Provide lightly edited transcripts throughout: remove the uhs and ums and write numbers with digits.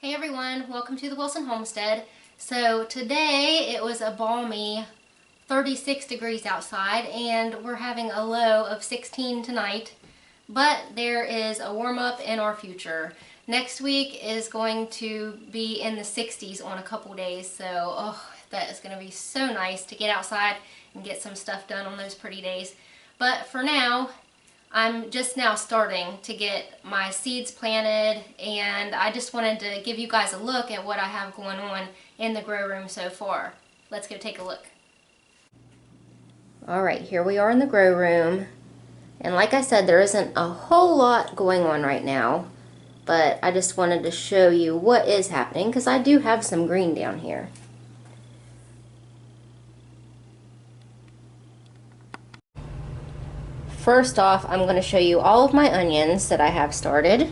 Hey everyone, welcome to the Wilson Homestead. So today it was a balmy 36 degrees outside and we're having a low of 16 tonight, but there is a warm up in our future. Next week is going to be in the 60s on a couple days, so that is going to be so nice to get outside and get some stuff done on those pretty days. But for now, I'm just now starting to get my seeds planted, and I just wanted to give you guys a look at what I have going on in the grow room so far. Let's go take a look. Alright, here we are in the grow room, and like I said, there isn't a whole lot going on right now, but I just wanted to show you what is happening because I do have some green down here. First off, I'm going to show you all of my onions that I have started.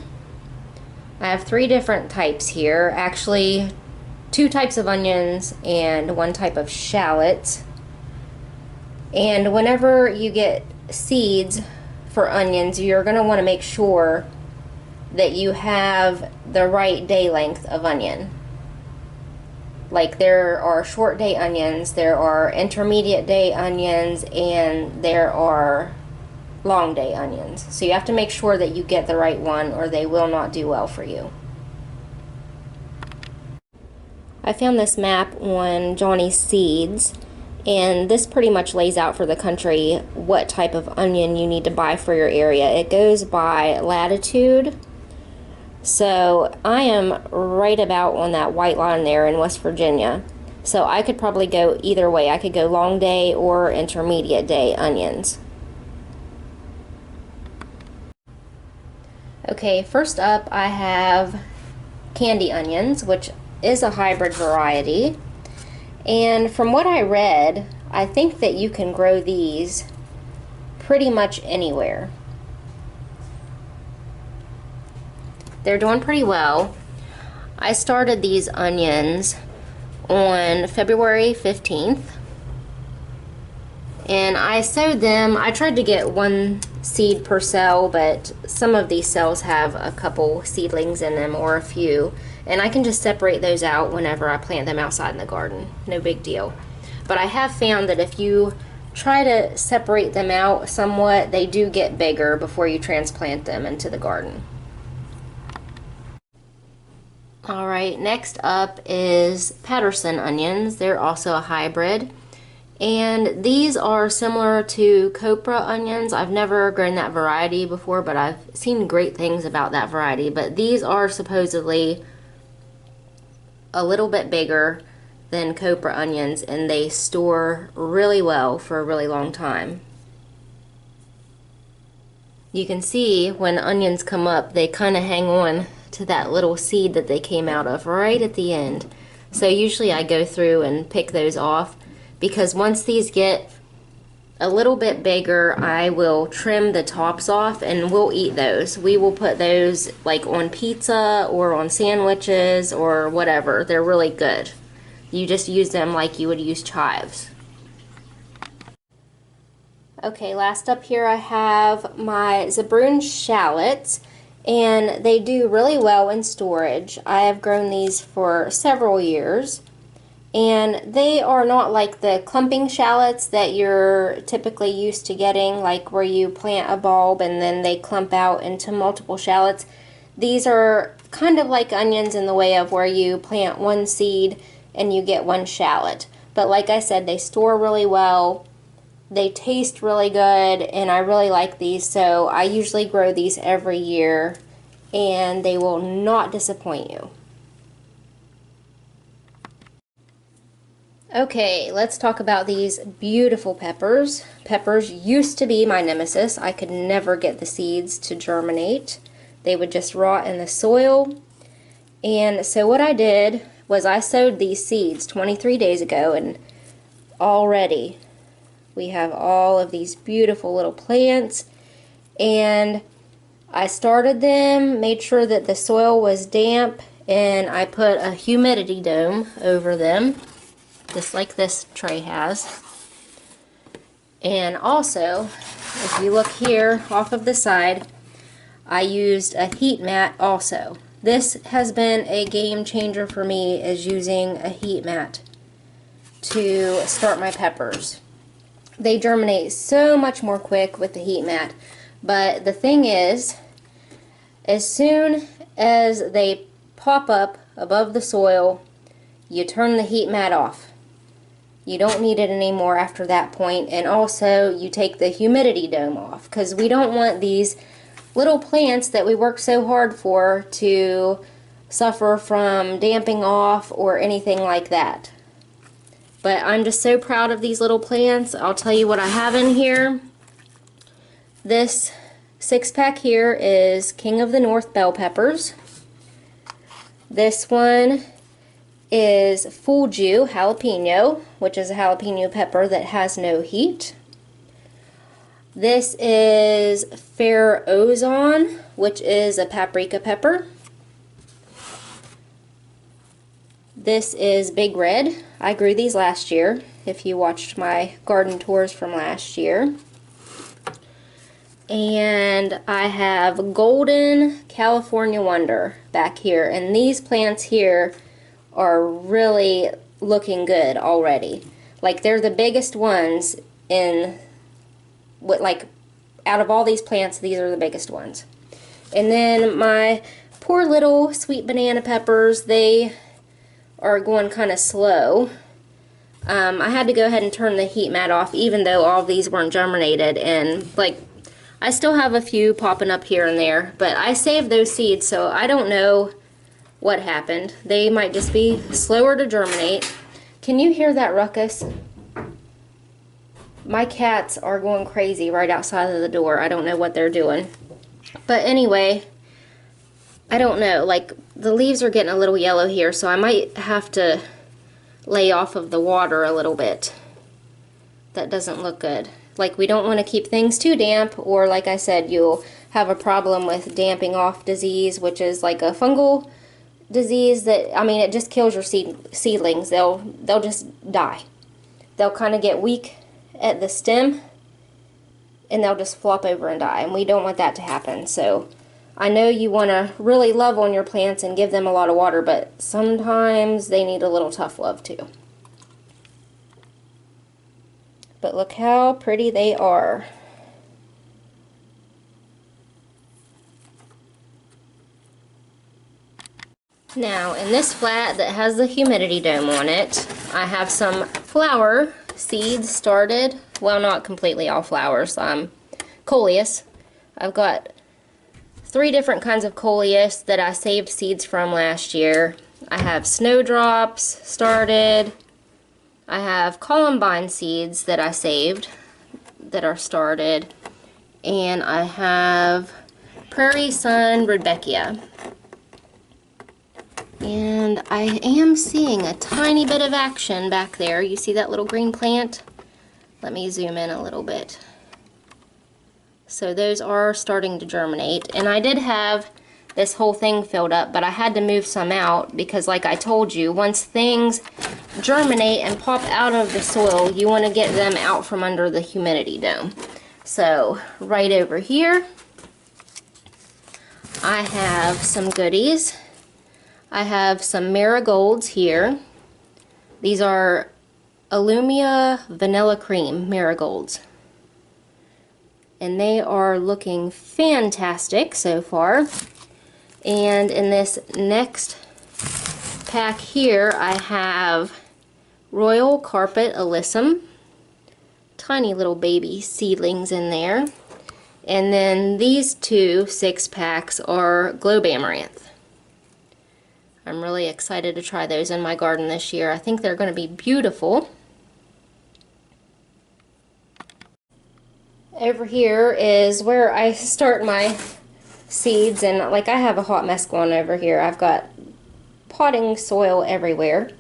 I have 3 different types here, actually 2 types of onions and 1 type of shallots. And whenever you get seeds for onions, you're going to want to make sure that you have the right day length of onion. Like, there are short day onions, there are intermediate day onions, and there are long day onions. So you have to make sure that you get the right one or they will not do well for you. I found this map on Johnny's Seeds, and this pretty much lays out for the country what type of onion you need to buy for your area. It goes by latitude. So I am right about on that white line there in West Virginia. So I could probably go either way. I could go long day or intermediate day onions. Okay, first up I have candy onions, which is a hybrid variety. And from what I read, I think that you can grow these pretty much anywhere. They're doing pretty well. I started these onions on February 15th. And I sowed them. I tried to get 1 seed per cell, but some of these cells have a couple seedlings in them or a few, and I can just separate those out whenever I plant them outside in the garden. No big deal. But I have found that if you try to separate them out somewhat, they do get bigger before you transplant them into the garden. Alright, next up is Patterson onions. They're also a hybrid. And these are similar to copra onions. I've never grown that variety before, but I've seen great things about that variety. But these are supposedly a little bit bigger than copra onions, and they store really well for a really long time. You can see when onions come up, they kind of hang on to that little seed that they came out of right at the end. So usually I go through and pick those off, because once these get a little bit bigger, I will trim the tops off and we'll eat those. We will put those like on pizza or on sandwiches or whatever. They're really good. You just use them like you would use chives. Okay, last up here I have my Zabroon shallots, and they do really well in storage. I have grown these for several years. And they are not like the clumping shallots that you're typically used to getting, like where you plant a bulb and then they clump out into multiple shallots. These are kind of like onions in the way of where you plant 1 seed and you get 1 shallot. But like I said, they store really well, they taste really good, and I really like these, so I usually grow these every year and they will not disappoint you. Okay, let's talk about these beautiful peppers. Peppers used to be my nemesis. I could never get the seeds to germinate. They would just rot in the soil. And so what I did was I sowed these seeds 23 days ago, and already we have all of these beautiful little plants. And I started them, made sure that the soil was damp, and I put a humidity dome over them, just like this tray has. And also, if you look here off of the side, I used a heat mat also. This has been a game changer for me, is using a heat mat to start my peppers. They germinate so much more quick with the heat mat, but the thing is, as soon as they pop up above the soil, you turn the heat mat off. You don't need it anymore after that point, and also you take the humidity dome off, because we don't want these little plants that we work so hard for to suffer from damping off or anything like that. But I'm just so proud of these little plants. I'll tell you what I have in here. This 6-pack here is King of the North bell peppers. This one is Full-Ju jalapeno, which is a jalapeno pepper that has no heat. This is Fair Ozon, which is a paprika pepper. This is Big Red. I grew these last year, if you watched my garden tours from last year. And I have Golden California Wonder back here, and these plants here are really looking good already. Like, they're the biggest ones in what, like, out of all these plants, these are the biggest ones. And then my poor little sweet banana peppers, they are going kind of slow. I had to go ahead and turn the heat mat off, even though all of these weren't germinated, and like, I still have a few popping up here and there, but I saved those seeds, so I don't know what happened. They might just be slower to germinate. Can you hear that ruckus? My cats are going crazy right outside of the door. I don't know what they're doing. But anyway, I don't know. Like, the leaves are getting a little yellow here, so I might have to lay off of the water a little bit. That doesn't look good. Like, we don't want to keep things too damp, or like I said, you'll have a problem with damping off disease, which is like a fungal disease that, I mean, it just kills your seedlings. They'll just die. They'll kind of get weak at the stem, and they'll just flop over and die, and we don't want that to happen. So I know you want to really love on your plants and give them a lot of water, but sometimes they need a little tough love too. But look how pretty they are. Now, in this flat that has the humidity dome on it, I have some flower seeds started. Well, not completely all flowers. Coleus. I've got 3 different kinds of coleus that I saved seeds from last year. I have snowdrops started. I have columbine seeds that I saved that are started. And I have prairie sun rudbeckia. And I am seeing a tiny bit of action back there. You see that little green plant? Let me zoom in a little bit. So those are starting to germinate. And I did have this whole thing filled up, but I had to move some out because, like I told you, once things germinate and pop out of the soil, you want to get them out from under the humidity dome. So right over here, I have some goodies. I have some marigolds here. These are Illumia Vanilla Cream marigolds. And they are looking fantastic so far. And in this next pack here, I have Royal Carpet Alyssum. Tiny little baby seedlings in there. And then these 2 6-packs are Globe Amaranth. I'm really excited to try those in my garden this year. I think they're going to be beautiful. Over here is where I start my seeds, and like, I have a hot mess going over here. I've got potting soil everywhere.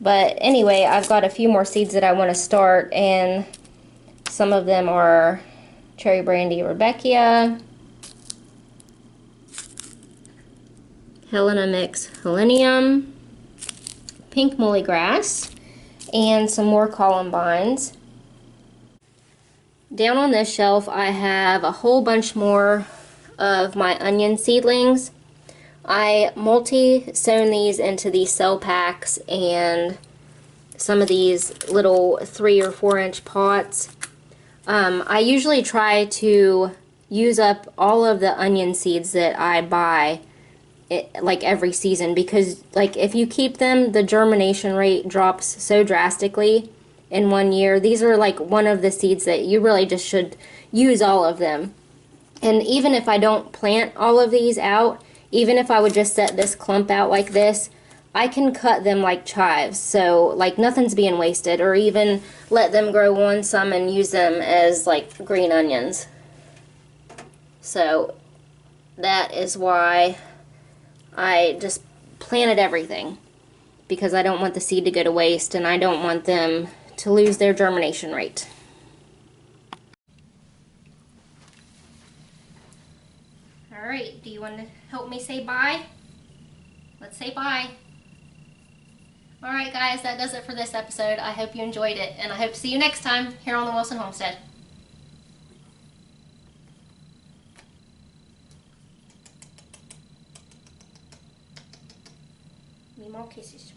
But anyway, I've got a few more seeds that I want to start, and some of them are Cherry Brandy Rudbeckia, Helena Mix Helenium, Pink Muley Grass, and some more columbines. Down on this shelf I have a whole bunch more of my onion seedlings. I multi-sown these into these cell packs and some of these little 3 or 4 inch pots. I usually try to use up all of the onion seeds that I buy like every season, because like if you keep them, the germination rate drops so drastically in 1 year. These are like one of the seeds that you really just should use all of them. And even if I don't plant all of these out, even if I would just set this clump out like this, I can cut them like chives, so like nothing's being wasted, or even let them grow on some and use them as like green onions. So that is why I just planted everything, because I don't want the seed to go to waste and I don't want them to lose their germination rate. Alright, do you want to help me say bye? Let's say bye. Alright guys, that does it for this episode. I hope you enjoyed it, and I hope to see you next time here on the Wilson Homestead. Me more kisses.